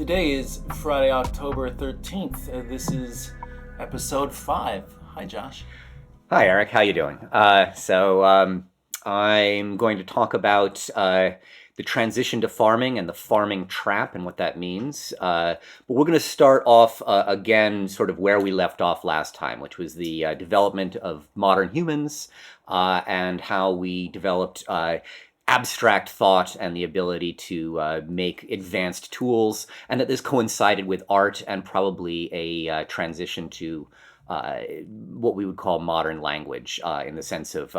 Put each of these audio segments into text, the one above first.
Today is Friday, October 13th. This is episode 5. Hi, Josh. Hi, Eric. How you doing? I'm going to talk about the transition to farming and the farming trap and what that means. But we're going to start off again, sort of where we left off last time, which was the development of modern humans and how we developed abstract thought and the ability to make advanced tools, and that this coincided with art and probably a transition to what we would call modern language in the sense of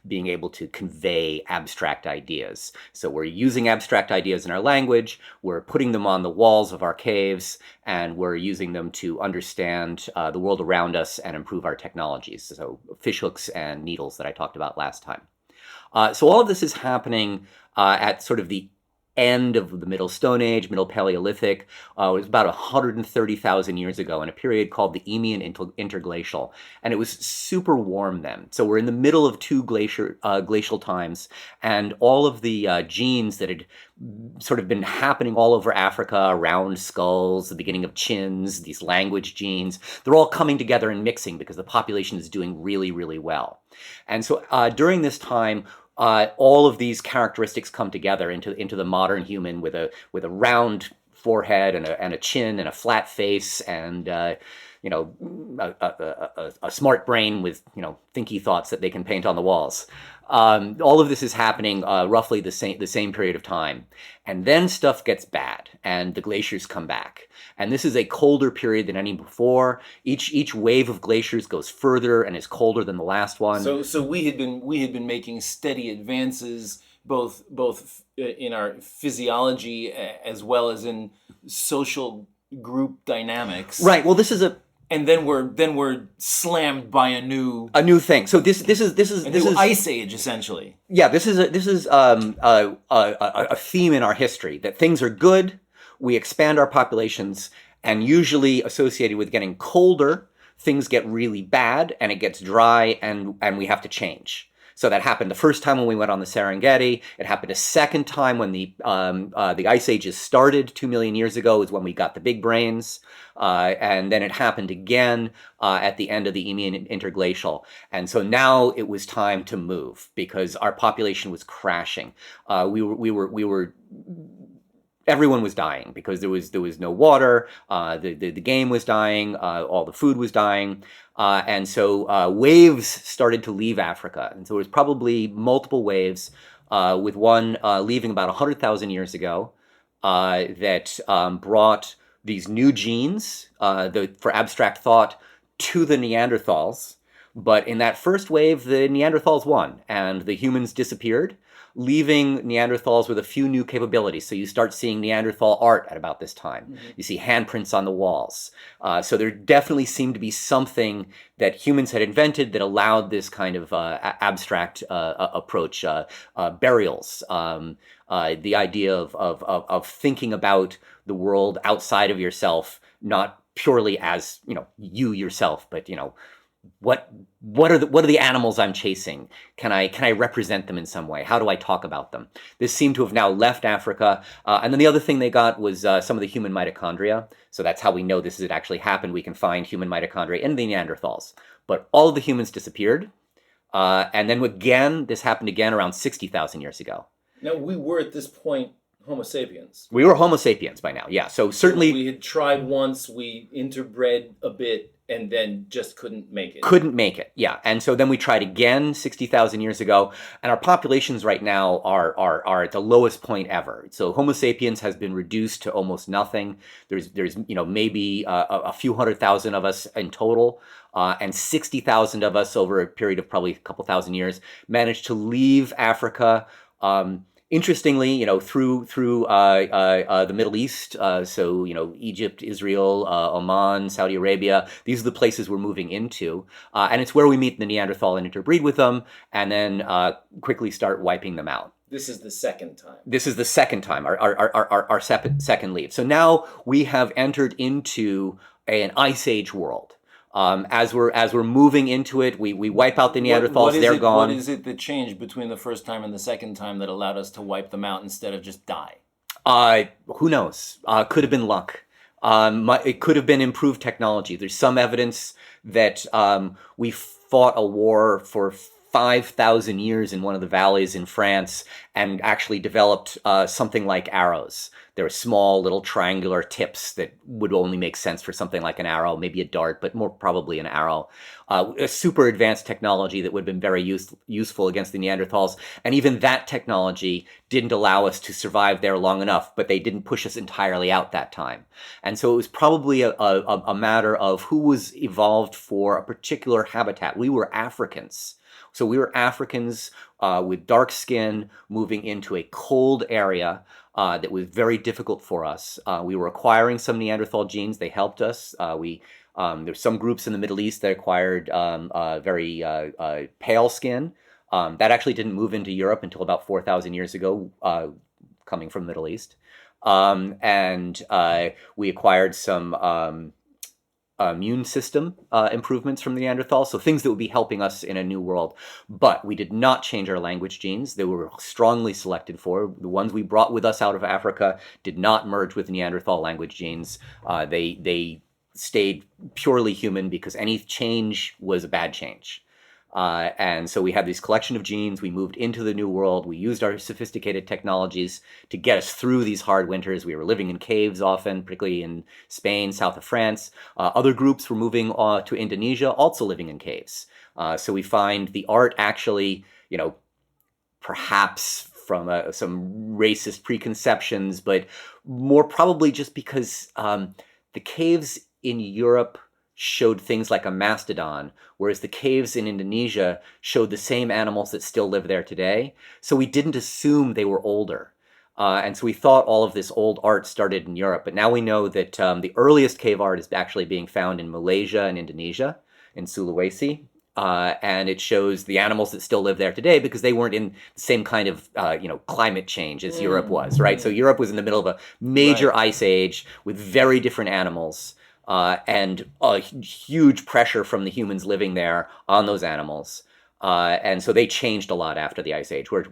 being able to convey abstract ideas. So we're using abstract ideas in our language, we're putting them on the walls of our caves, and we're using them to understand the world around us and improve our technologies. So fishhooks and needles that I talked about last time. So all of this is happening at sort of the end of the Middle Stone Age, Middle Paleolithic. It was about 130,000 years ago in a period called the Eemian Interglacial. And it was super warm then. So we're in the middle of two glacial times, and all of the genes that had sort of been happening all over Africa, around skulls, the beginning of chins, these language genes, they're all coming together and mixing because the population is doing really, really well. And so during this time, all of these characteristics come together into the modern human with a round forehead and a chin and a flat face and a smart brain with thinky thoughts that they can paint on the walls. All of this is happening roughly the same period of time, and then stuff gets bad and the glaciers come back. And this is a colder period than any before. Each wave of glaciers goes further and is colder than the last one. So we had been making steady advances both in our physiology as well as in social group dynamics. Right. Well, this is and then we're slammed by a new thing. So this is ice age essentially. Yeah, this is a theme in our history that things are good. We expand our populations, and usually associated with getting colder, things get really bad, and it gets dry, and we have to change. So that happened the first time when we went on the Serengeti. It happened a second time when the ice ages started 2 million years ago, is when we got the big brains. And then it happened again at the end of the Eemian Interglacial. And so now it was time to move because our population was crashing. Everyone was dying because there was no water. The game was dying. All the food was dying. And so waves started to leave Africa. And so there was probably multiple waves, with one leaving about 100,000 years ago that brought these new genes for abstract thought to the Neanderthals. But in that first wave, the Neanderthals won and the humans disappeared, leaving Neanderthals with a few new capabilities. So you start seeing Neanderthal art at about this time. Mm-hmm. You see handprints on the walls. So there definitely seemed to be something that humans had invented that allowed this kind of abstract approach. Burials, the idea of thinking about the world outside of yourself, not purely as you yourself, but what are the animals I'm chasing? Can I represent them in some way? How do I talk about them? This seemed to have now left Africa. And then the other thing they got was some of the human mitochondria. So that's how we know this had actually happened. We can find human mitochondria in the Neanderthals. But all of the humans disappeared. And then again, this happened again around 60,000 years ago. Now, we were at this point Homo sapiens. We were Homo sapiens by now, yeah. So certainly we had tried once, we interbred a bit, and then just couldn't make it. Couldn't make it, yeah. And so then we tried again 60,000 years ago, and our populations right now are at the lowest point ever. So Homo sapiens has been reduced to almost nothing. There's maybe a few 100,000 of us in total, and 60,000 of us over a period of probably a couple thousand years managed to leave Africa. Interestingly, through the Middle East, so Egypt, Israel, Oman, Saudi Arabia, these are the places we're moving into, and it's where we meet the Neanderthal and interbreed with them, and then quickly start wiping them out. This is the second time. This is the second time, our second leave. So now we have entered into an ice age world. As we're moving into it, we wipe out the Neanderthals. They're gone. What is it that changed between the first time and the second time that allowed us to wipe them out instead of just die? Who knows? Could have been luck. It could have been improved technology. There's some evidence that we fought a war for 5,000 years in one of the valleys in France and actually developed something like arrows. There are small little triangular tips that would only make sense for something like an arrow, maybe a dart, but more probably an arrow. A super advanced technology that would have been very useful against the Neanderthals. And even that technology didn't allow us to survive there long enough, but they didn't push us entirely out that time. And so it was probably a matter of who was evolved for a particular habitat. We were Africans. So we were Africans with dark skin moving into a cold area that was very difficult for us. We were acquiring some Neanderthal genes. They helped us. There's some groups in the Middle East that acquired very pale skin. That actually didn't move into Europe until about 4,000 years ago, coming from the Middle East. And we acquired some immune system improvements from the Neanderthals, so things that would be helping us in a new world. But we did not change our language genes. They were strongly selected for. The ones we brought with us out of Africa did not merge with Neanderthal language genes. They stayed purely human because any change was a bad change. And so we had this collection of genes. We moved into the new world. We used our sophisticated technologies to get us through these hard winters. We were living in caves often, particularly in Spain, south of France. Other groups were moving to Indonesia, also living in caves. So we find the art actually, perhaps from some racist preconceptions, but more probably just because the caves in Europe showed things like a mastodon, whereas the caves in Indonesia showed the same animals that still live there today. So we didn't assume they were older. And so we thought all of this old art started in Europe. But now we know that the earliest cave art is actually being found in Malaysia and Indonesia, in Sulawesi. And it shows the animals that still live there today because they weren't in the same kind of climate change as Europe was, right? So Europe was in the middle of a major ice age with very different animals. And a huge pressure from the humans living there on those animals. And so they changed a lot after the Ice Age, where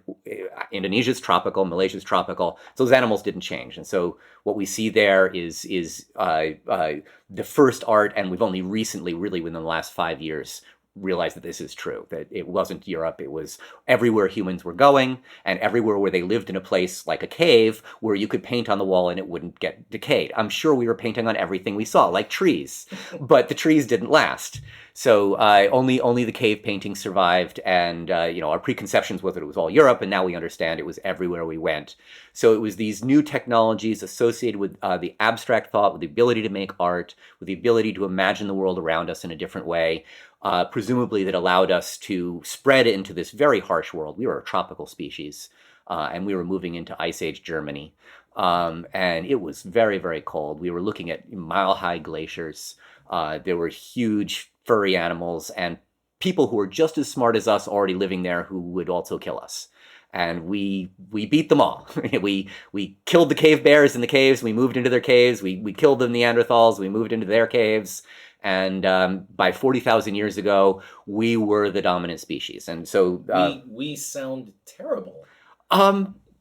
Indonesia's tropical, Malaysia's tropical. So those animals didn't change. And so what we see there is the first art, and we've only recently, really within the last 5 years, realized that this is true, that it wasn't Europe, it was everywhere humans were going, and everywhere where they lived in a place like a cave where you could paint on the wall and it wouldn't get decayed. I'm sure we were painting on everything we saw, like trees, but the trees didn't last. So only the cave paintings survived, and our preconceptions was that it was all Europe, and now we understand it was everywhere we went. So it was these new technologies associated with the abstract thought, with the ability to make art, with the ability to imagine the world around us in a different way, presumably that allowed us to spread into this very harsh world. We were a tropical species, and we were moving into Ice Age Germany. And it was very, very cold. We were looking at mile-high glaciers. There were huge furry animals and people who were just as smart as us already living there who would also kill us. And we beat them all. we killed the cave bears in the caves. We moved into their caves. We killed the Neanderthals. We moved into their caves. And by 40,000 years ago, we were the dominant species. And so we sound terrible.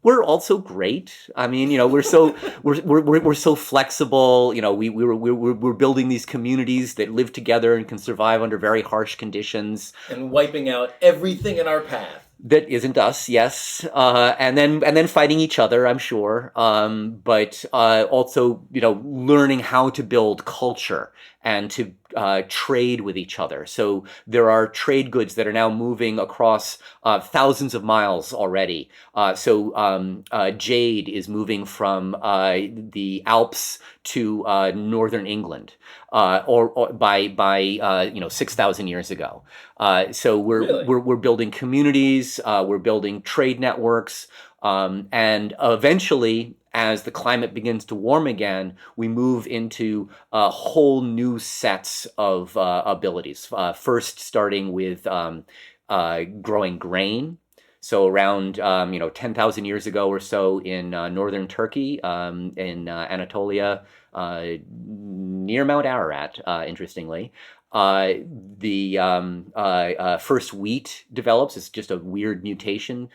We're also great. I mean, we're so we're so flexible. We're building these communities that live together and can survive under very harsh conditions. And wiping out everything in our path. That isn't us, yes, and then fighting each other, I'm sure, but also learning how to build culture and to trade with each other. So there are trade goods that are now moving across thousands of miles already. So jade is moving from the Alps to northern England, or by 6,000 years ago. So we're building communities, we're building trade networks, and eventually, as the climate begins to warm again, we move into whole new sets of abilities. First, starting with growing grain. So around 10,000 years ago or so in northern Turkey, in Anatolia, near Mount Ararat, interestingly. The first wheat develops. It's just a weird mutation.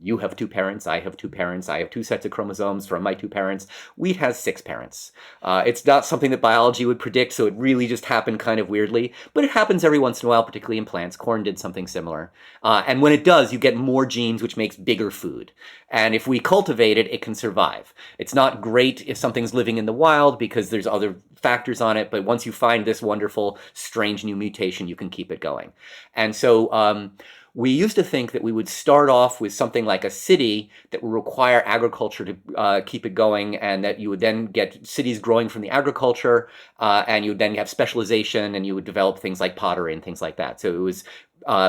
You have two parents, I have two parents, I have two sets of chromosomes from my two parents. Wheat has six parents. It's not something that biology would predict, so it really just happened kind of weirdly. But it happens every once in a while, particularly in plants. Corn did something similar. And when it does, you get more genes, which makes bigger food. And if we cultivate it, it can survive. It's not great if something's living in the wild because there's other factors on it, but once you find this wonderful, strange new mutation, you can keep it going. And so we used to think that we would start off with something like a city that would require agriculture to keep it going, and that you would then get cities growing from the agriculture, and you would then have specialization, and you would develop things like pottery and things like that. So it was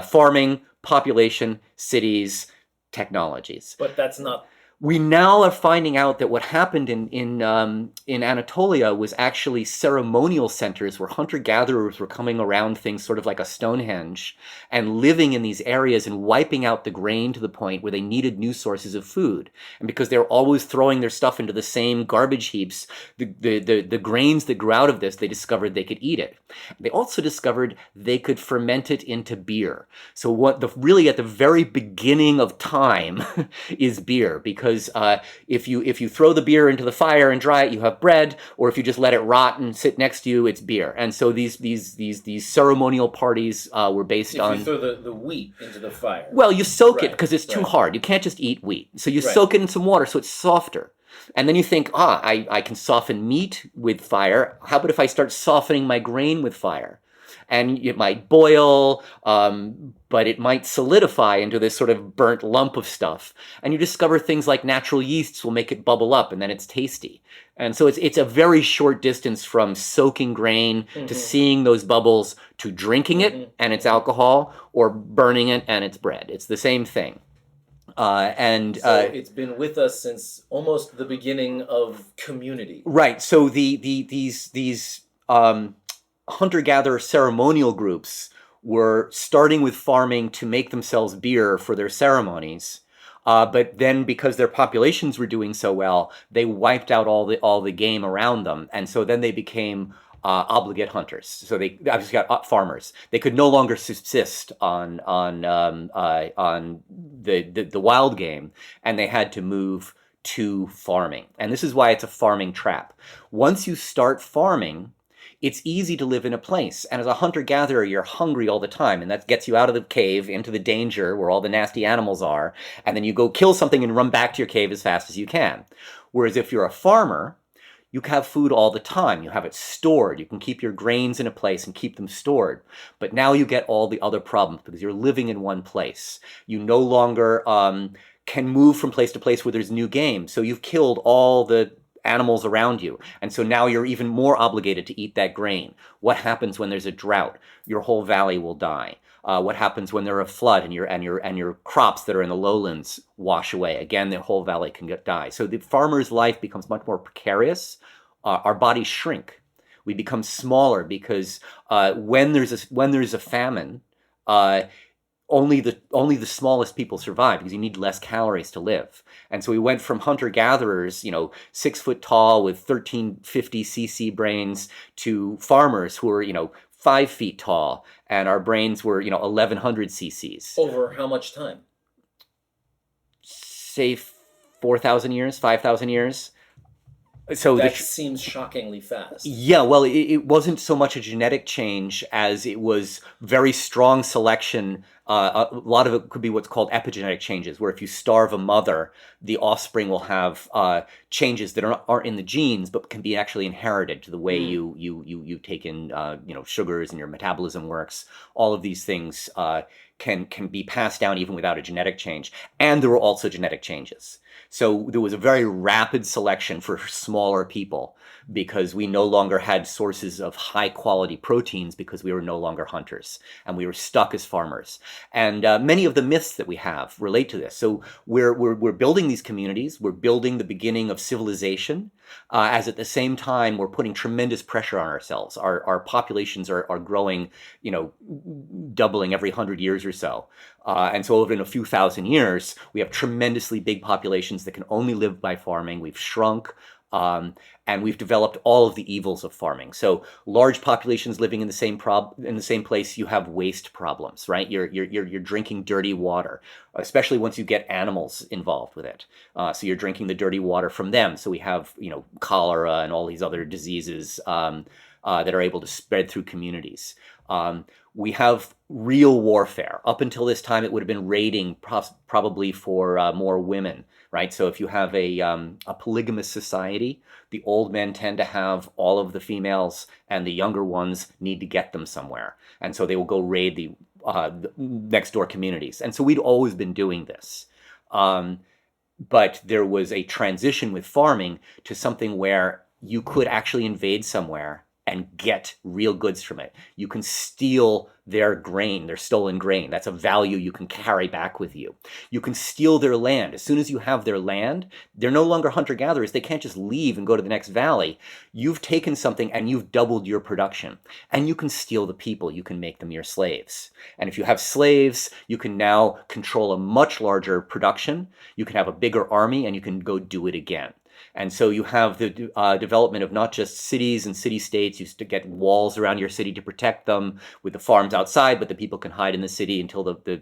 farming, population, cities, technologies. But that's not. We now are finding out that what happened in Anatolia was actually ceremonial centers where hunter-gatherers were coming around things sort of like a Stonehenge and living in these areas and wiping out the grain to the point where they needed new sources of food. And because they were always throwing their stuff into the same garbage heaps, the grains that grew out of this, they discovered they could eat it. They also discovered they could ferment it into beer. So really at the very beginning of time is beer, because if you throw the beer into the fire and dry it, you have bread, or if you just let it rot and sit next to you, it's beer. And so these ceremonial parties were based on. If you throw the wheat into the fire. Well, you soak it because it's too hard. You can't just eat wheat. So you soak it in some water so it's softer. And then you think, I can soften meat with fire. How about if I start softening my grain with fire? And it might boil, but it might solidify into this sort of burnt lump of stuff. And you discover things like natural yeasts will make it bubble up, and then it's tasty. And so it's a very short distance from soaking grain to seeing those bubbles to drinking it and it's alcohol, or burning it and it's bread. It's the same thing. So it's been with us since almost the beginning of community. Right. So these hunter-gatherer ceremonial groups were starting with farming to make themselves beer for their ceremonies. But then because their populations were doing so well, they wiped out all the game around them. And so then they became obligate hunters. So they obviously got farmers. They could no longer subsist on the wild game, and they had to move to farming. And this is why it's a farming trap. Once you start farming, it's easy to live in a place. And as a hunter-gatherer, you're hungry all the time. And that gets you out of the cave into the danger where all the nasty animals are. And then you go kill something and run back to your cave as fast as you can. Whereas if you're a farmer, you have food all the time. You have it stored. You can keep your grains in a place and keep them stored. But now you get all the other problems because you're living in one place. You no longer can move from place to place where there's new game. So you've killed all the animals around you. And so now you're even more obligated to eat that grain. What happens when there's a drought? Your whole valley will die. What happens when there's a flood and your crops that are in the lowlands wash away? Again, the whole valley can die. So the farmer's life becomes much more precarious. Our bodies shrink. We become smaller because when there's a famine, only the smallest people survive because you need less calories to live. And so we went from hunter-gatherers, 6 foot tall with 1350 cc brains, to farmers who are 5 feet tall, and our brains were 1100 cc's. Over how much time? Say 4,000 years, 5,000 years. So that seems shockingly fast. Yeah, well, it wasn't so much a genetic change as it was very strong selection. A lot of it could be what's called epigenetic changes, where if you starve a mother, the offspring will have changes that aren't in the genes, but can be actually inherited to the way you take in sugars and your metabolism works. All of these things can be passed down even without a genetic change. And there were also genetic changes. So there was a very rapid selection for smaller people because we no longer had sources of high quality proteins because we were no longer hunters and we were stuck as farmers. And many of the myths that we have relate to this. So we're building these communities. We're building the beginning of civilization, as at the same time we're putting tremendous pressure on ourselves. Our populations are growing, doubling every 100 years or so. And so in a few thousand years, we have tremendously big populations that can only live by farming. We've shrunk. And we've developed all of the evils of farming. So large populations living in the same place, you have waste problems, right? You're drinking dirty water, especially once you get animals involved with it. So you're drinking the dirty water from them. So we have, cholera and all these other diseases that are able to spread through communities. We have real warfare. Up until this time, it would have been raiding probably for more women, right? So if you have a polygamous society, the old men tend to have all of the females, and the younger ones need to get them somewhere. And so they will go raid the next door communities. And so we'd always been doing this. But there was a transition with farming to something where you could actually invade somewhere and get real goods from it. You can steal their grain, their stolen grain. That's a value you can carry back with you. You can steal their land. As soon as you have their land, they're no longer hunter-gatherers. They can't just leave and go to the next valley. You've taken something and you've doubled your production. And you can steal the people. You can make them your slaves. And if you have slaves, you can now control a much larger production. You can have a bigger army, and you can go do it again. And so you have the development of not just cities and city-states. You used to get walls around your city to protect them with the farms outside, but the people can hide in the city until the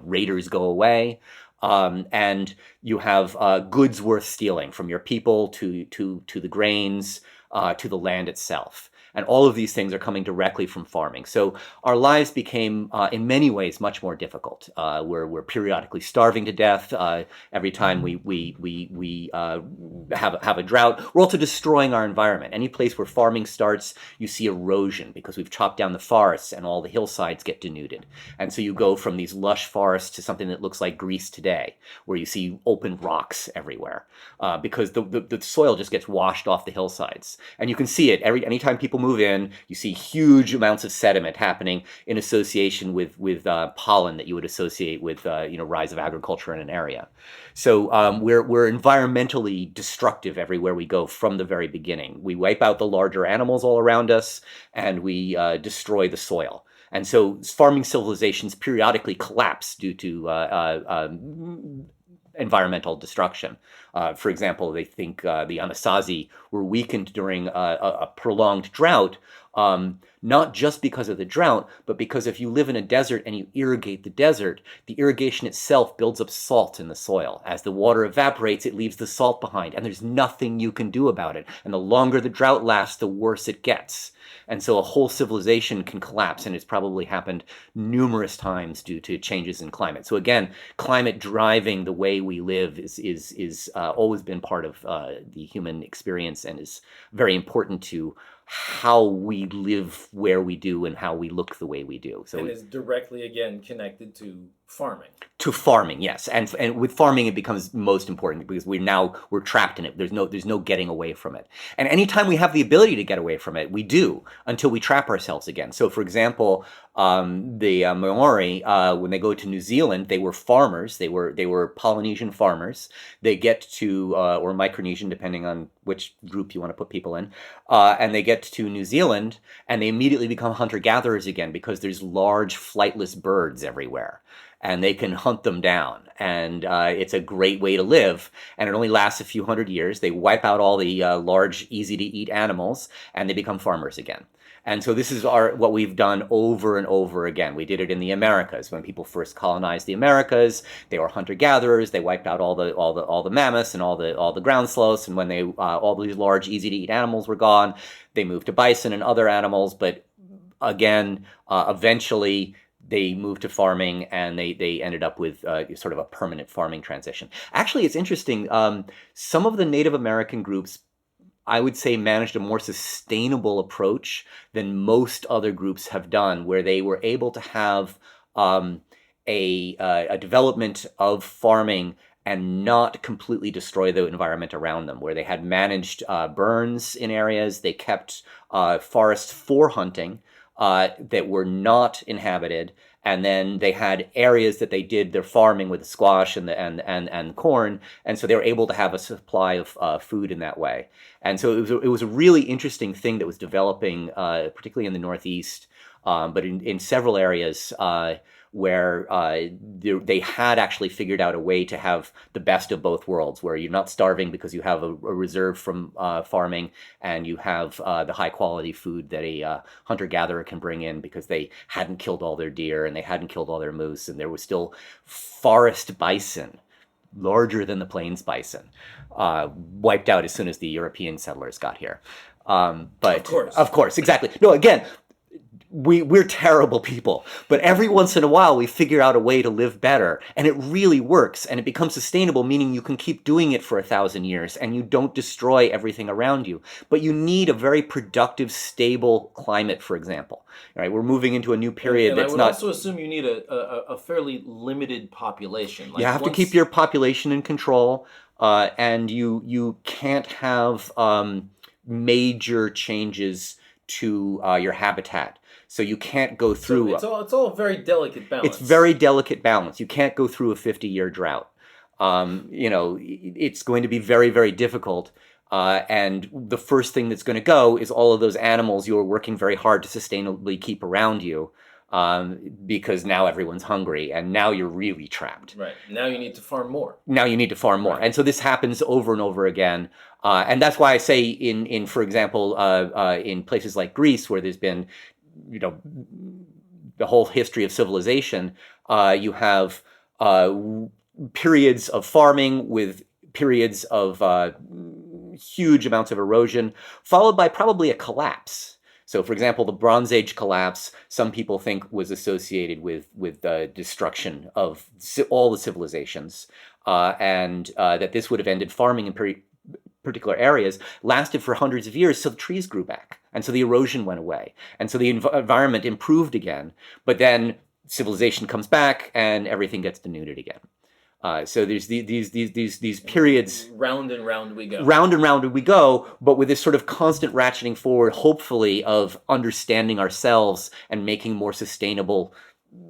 raiders go away. And you have goods worth stealing, from your people to the grains to the land itself. And all of these things are coming directly from farming. So our lives became, in many ways, much more difficult. We're periodically starving to death every time we have a drought. We're also destroying our environment. Any place where farming starts, you see erosion because we've chopped down the forests and all the hillsides get denuded. And so you go from these lush forests to something that looks like Greece today, where you see open rocks everywhere because the soil just gets washed off the hillsides. And you can see it anytime people move in, you see huge amounts of sediment happening in association with pollen that you would associate with rise of agriculture in an area. So we're environmentally destructive everywhere we go from the very beginning. We wipe out the larger animals all around us, and we destroy the soil. And so farming civilizations periodically collapse due to environmental destruction. For example, they think the Anasazi were weakened during a prolonged drought, not just because of the drought, but because if you live in a desert and you irrigate the desert, the irrigation itself builds up salt in the soil. As the water evaporates, it leaves the salt behind, and there's nothing you can do about it. And the longer the drought lasts, the worse it gets. And so a whole civilization can collapse, and it's probably happened numerous times due to changes in climate. So again, climate driving the way we live is always been part of the human experience, and is very important to how we live where we do and how we look the way we do. So and is directly, again, connected to farming. To farming, yes, and with farming it becomes most important because we're trapped in it. There's no getting away from it. And anytime we have the ability to get away from it, we do, until we trap ourselves again. So, for example, the Maori, when they go to New Zealand, they were farmers. They were Polynesian farmers. They get to or Micronesian, depending on which group you want to put people in, and they get to New Zealand and they immediately become hunter-gatherers again because there's large flightless birds everywhere. And they can hunt them down, and it's a great way to live, and it only lasts a few hundred years. They wipe out all the large, easy-to-eat animals, and they become farmers again. And so this is what we've done over and over again. We did it in the Americas. When people first colonized the Americas, they were hunter-gatherers. They wiped out all the mammoths and all the ground sloths, and when all these large, easy-to-eat animals were gone, they moved to bison and other animals. But again, eventually, they moved to farming, and they ended up with sort of a permanent farming transition. Actually, it's interesting. Some of the Native American groups, I would say, managed a more sustainable approach than most other groups have done, where they were able to have a development of farming and not completely destroy the environment around them, where they had managed burns in areas. They kept forests for hunting that were not inhabited, and then they had areas that they did their farming with the squash and corn, and so they were able to have a supply of food in that way. And so it was a really interesting thing that was developing, particularly in the Northeast, but in several areas where they had actually figured out a way to have the best of both worlds, where you're not starving because you have a reserve from farming, and you have the high quality food that a hunter-gatherer can bring in because they hadn't killed all their deer and they hadn't killed all their moose, and there was still forest bison, larger than the plains bison, wiped out as soon as the European settlers got here. But of course, exactly. No, again, we're terrible people, but every once in a while we figure out a way to live better, and it really works, and it becomes sustainable, meaning you can keep doing it for 1,000 years and you don't destroy everything around you. But you need a very productive, stable climate, for example. Right? We're moving into a new period and that's I would not. also assume you need a fairly limited population. You have to keep your population in control, and you can't have major changes to your habitat. So you can't go through. So it's all a very delicate balance. It's very delicate balance. You can't go through a 50-year drought. It's going to be very, very difficult. And the first thing that's going to go is all of those animals you are working very hard to sustainably keep around you, because now everyone's hungry, and now you're really trapped. Right. Now you need to farm more. Right. And so this happens over and over again. And that's why I say in for example, in places like Greece, where there's been, the whole history of civilization, you have periods of farming with periods of huge amounts of erosion, followed by probably a collapse. So, for example, the Bronze Age collapse, some people think was associated with the destruction of all the civilizations, and that this would have ended farming in particular areas, lasted for hundreds of years, so the trees grew back, and so the erosion went away, and so the environment improved again. But then civilization comes back, and everything gets denuded again. So there's these periods. Round and round we go. Round and round we go, but with this sort of constant ratcheting forward, hopefully, of understanding ourselves and making more sustainable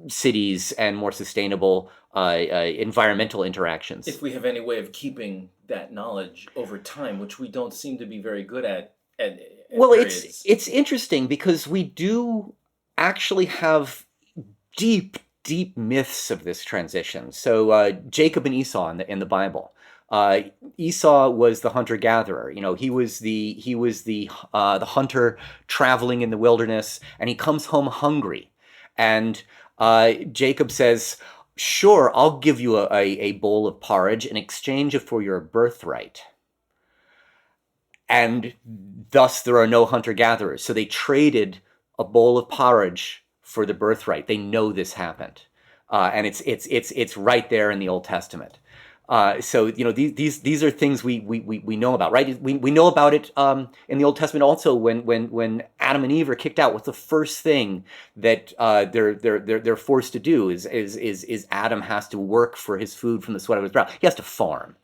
cities and more sustainable environmental interactions. If we have any way of keeping that knowledge over time, which we don't seem to be very good at well, periods. it's interesting because we do actually have deep myths of this transition. So Jacob and Esau in the Bible. Esau was the hunter-gatherer. He was the hunter traveling in the wilderness, and he comes home hungry. And Jacob says, "Sure, I'll give you a bowl of porridge in exchange for your birthright." And thus there are no hunter-gatherers. So they traded a bowl of porridge for the birthright. They know this happened, and it's right there in the Old Testament. So these are things we know about, right? We know about it in the Old Testament also. When Adam and Eve are kicked out, what's the first thing that they're forced to do? Is Adam has to work for his food from the sweat of his brow. He has to farm.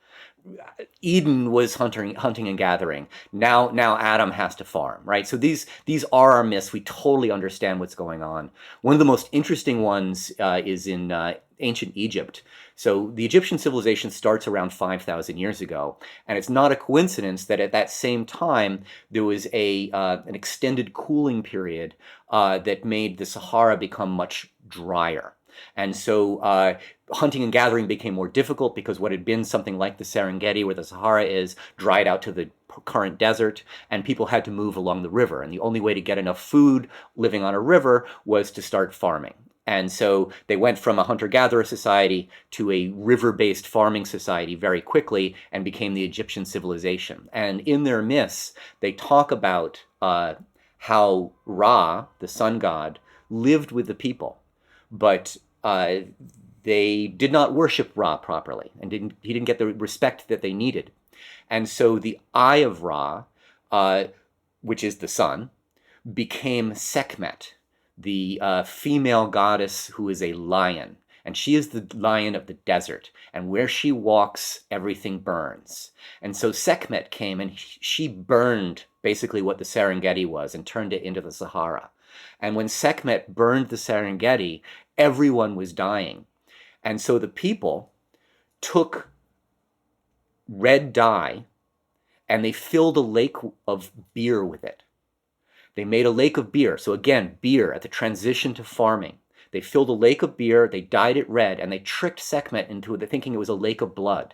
Eden was hunting and gathering. Now Adam has to farm, right? So these are our myths. We totally understand what's going on. One of the most interesting ones is in ancient Egypt. So the Egyptian civilization starts around 5,000 years ago, and it's not a coincidence that at that same time there was an extended cooling period that made the Sahara become much drier. And so hunting and gathering became more difficult because what had been something like the Serengeti, where the Sahara is, dried out to the current desert, and people had to move along the river. And the only way to get enough food living on a river was to start farming. And so they went from a hunter-gatherer society to a river-based farming society very quickly, and became the Egyptian civilization. And in their myths, they talk about how Ra, the sun god, lived with the people, but they did not worship Ra properly, and he didn't get the respect that they needed. And so the eye of Ra, which is the sun, became Sekhmet, the female goddess who is a lion. And she is the lion of the desert. And where she walks, everything burns. And so Sekhmet came, and she burned basically what the Serengeti was and turned it into the Sahara. And when Sekhmet burned the Serengeti, everyone was dying. And so the people took red dye and they filled a lake of beer with it. They made a lake of beer. So again, beer at the transition to farming. They filled a lake of beer, they dyed it red, and they tricked Sekhmet into it, thinking it was a lake of blood.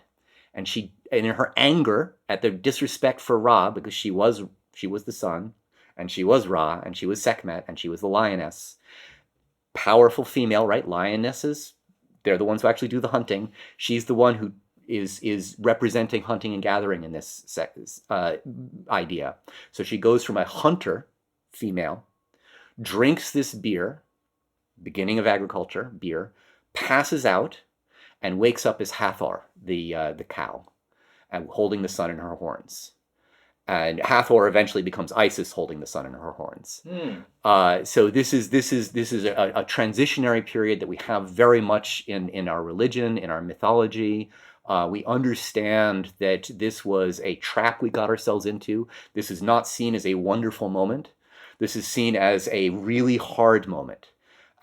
And she, in her anger at the disrespect for Ra, because she was the sun, and she was Ra, and she was Sekhmet, and she was the lioness. Powerful female, right? Lionesses, they're the ones who actually do the hunting. She's the one who is representing hunting and gathering in this idea. So she goes from a hunter, female, drinks this beer, beginning of agriculture, beer, passes out, and wakes up as Hathor, the cow, and holding the sun in her horns. And Hathor eventually becomes Isis, holding the sun in her horns. So this is a transitionary period that we have very much in our religion, in our mythology. We understand that this was a trap we got ourselves into. This is not seen as a wonderful moment. This is seen as a really hard moment.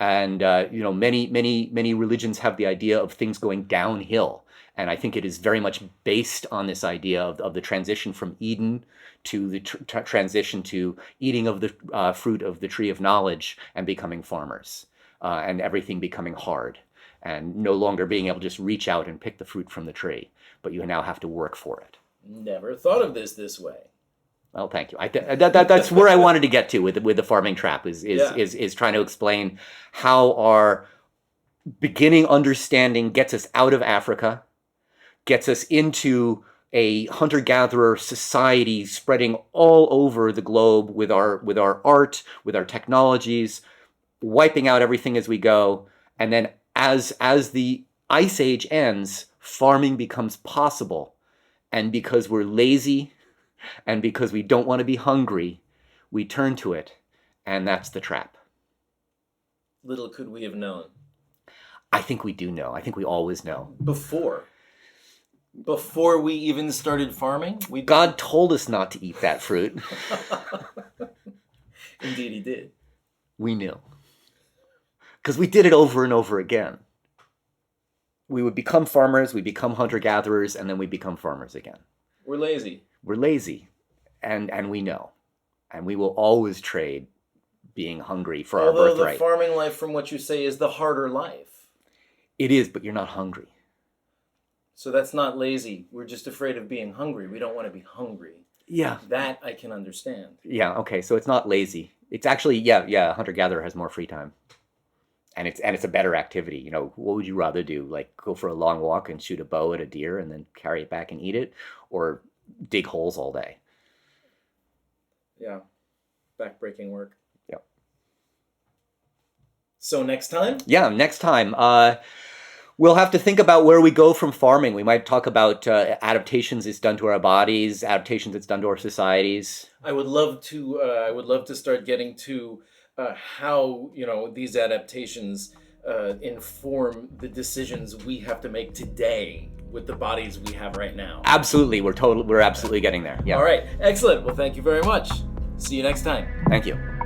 And many religions have the idea of things going downhill. And I think it is very much based on this idea of the transition from Eden to the transition to eating of the fruit of the tree of knowledge and becoming farmers, and everything becoming hard, and no longer being able to just reach out and pick the fruit from the tree, but you now have to work for it. Never thought of this way. Well, thank you. That's where I wanted to get to with the farming trap is trying to explain how our beginning understanding gets us out of Africa, gets us into a hunter-gatherer society spreading all over the globe with our art, with our technologies, wiping out everything as we go. And then as the Ice Age ends, farming becomes possible. And because we're lazy and because we don't want to be hungry, we turn to it. And that's the trap. Little could we have known. I think we do know. I think we always know. Before we even started farming? God told us not to eat that fruit. Indeed he did. We knew. Because we did it over and over again. We would become farmers, we become hunter-gatherers, and then we become farmers again. We're lazy. We're lazy, and we know. And we will always trade being hungry for our birthright. Although the farming life, from what you say, is the harder life. It is, but you're not hungry. So that's not lazy. We're just afraid of being hungry. We don't want to be hungry. Yeah. That I can understand. Yeah, okay, so it's not lazy. It's actually, a hunter-gatherer has more free time. And it's a better activity. You know, what would you rather do? Like go for a long walk and shoot a bow at a deer and then carry it back and eat it? Or dig holes all day? Yeah. Back-breaking work. Yep. So next time? Yeah, next time. We'll have to think about where we go from farming. We might talk about adaptations it's done to our bodies, adaptations it's done to our societies. I would love to start getting to how these adaptations inform the decisions we have to make today with the bodies we have right now. Absolutely, we're absolutely getting there. Yeah. All right, excellent. Well, thank you very much. See you next time. Thank you.